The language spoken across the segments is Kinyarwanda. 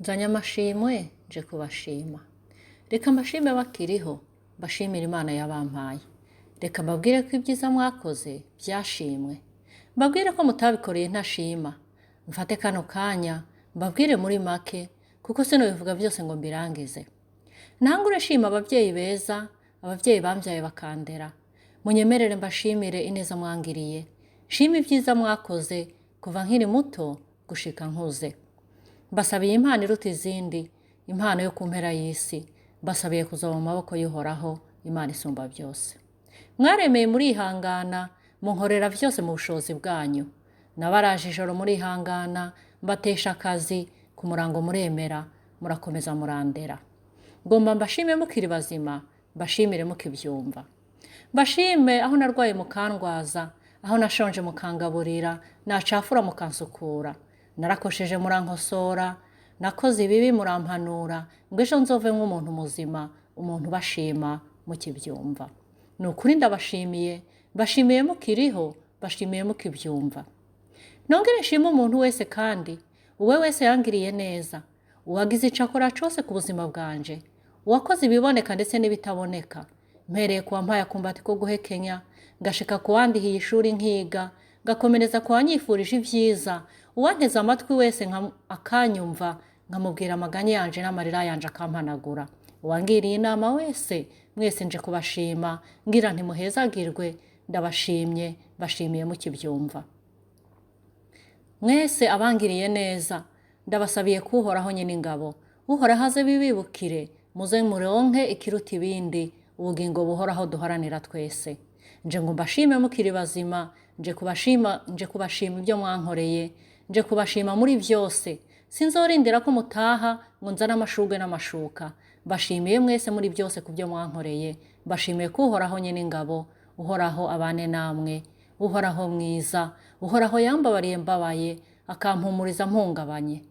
Nzanye amashimwe nje kubashima. Reka mbashime bakiriho, mbashimire Imana yabampaye. Reka mbabwire ko ibyiza mwakoze byashimwe. Mbabwire ko mutabikoreye ntashima. Mfate kano kanya, mbabwire muri make, kuko sinobivuga byose ngo mbirangize. Ntangure shima ababyeyi beza, ababyeyi bambyaye bakandera. Munyemerere mbashimire ineza mwangiriye. Shima ibyiza mwakoze kuva nkiri muto gushika nkuze. Mbasabiye impano iruta izindi, impano yo ku mpera y'isi. Mbasabiye kuza mu maboko y'Uhoraho, Imana isumba byose. Mwaremeye murihangana, munkorera byose mu bushobozi bwanyu. Nabaraje ijoro murihangana, mbatesha akazi, ku murango muremera, murakomeza murandera. Ngomba mbashime mukiri bazima, mbashimire mukibyumva. Mbashime aho narwaye mukandwaza, aho nashonje mukangaburira, nacafura mukansukura. Narakosheje murankosora, nakoze ibibi murampanura, ngo ejo nzove nk'umuntu muzima, umuntu bashima mukibyumva. Nukuri ndabashimiye, bashimiye mukiriho, bashimiye mukibyumva. Nongere nshima umuntu wese kandi, uwe wese yangiriye neza, uwagize icakora cose ku buzima bwanje, uwakoze ibiboneka ndetse n'ibitaboneka. Mpereye ku wampaye akumbati ko guhekenya, ngashika ku wandihiye ishuri nkiga, ngakomereza ku wanyifurije ibyiza, uwanteze amatwi wese akanyumva, nkamubwira amaganya yanje n'amarira yanje akampanagura. Uwangiriye inama wese, mwese nje kubashima, ngira ntimuhezagirwe, ndabashimye, bashimiye mukibyumva. Mwese abangiriye neza, ndabasabiye kuhoraho nyine ingabo. Uhoraho aze bibibukire, muze muronke ikiruta ibindi, ubugingo buhoraho duharanira twese. Nje ngo mbashime mukiri bazima, nje kubashima ibyo mwankoreye, nje kubashima muri byose. Sinzorindira ko mutaha ngo nzane amashurwe n'amashuka. Mbashimiye mwese muri byose ku byo mwankoreye. Mbashimiye ko Uhoraho nyine ingabo, Uhoraho abane namwe, Uhoraho mwiza, Uhoraho yambabariye mbabaye, akampumuriza mpungabanye.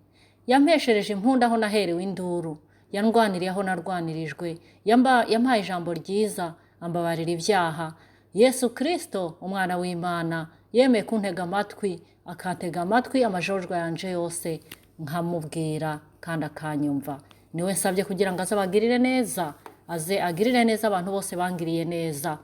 Yampeshereje impunda aho naherewe induru, yandwaniriye aho narwanirijwe, yampaye ijambo ryiza, ambabarira ibyaha. Yesu Kristo, umwana w'Imana, yemeye kuntega amatwi, akantega amatwi amajojwa yanje yose, nkamubwira kandi akanyumva. Niwe nsabye kugira ngo azabagirire neza, aze agirire neza abantu bose bangiriye neza,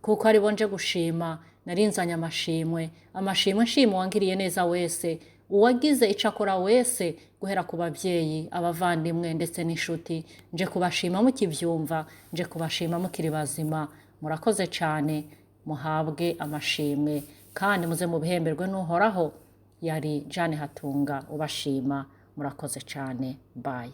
kuko ari bo nje gushima. Narinzanye amashimwe nshima wangiriye neza wese, uwagize icakora wese, guhera ku babyeyi, abavandimwe ndetse n'inshuti. Nje kubashima mukibyumva, nje kubashima mukiri bazima. Murakoze cyane, muhabwe amashimwe kandi muze mubihemberwe n'Uhoraho. Yari Jane Hatunga ubashima. Murakoze cyane. Bye.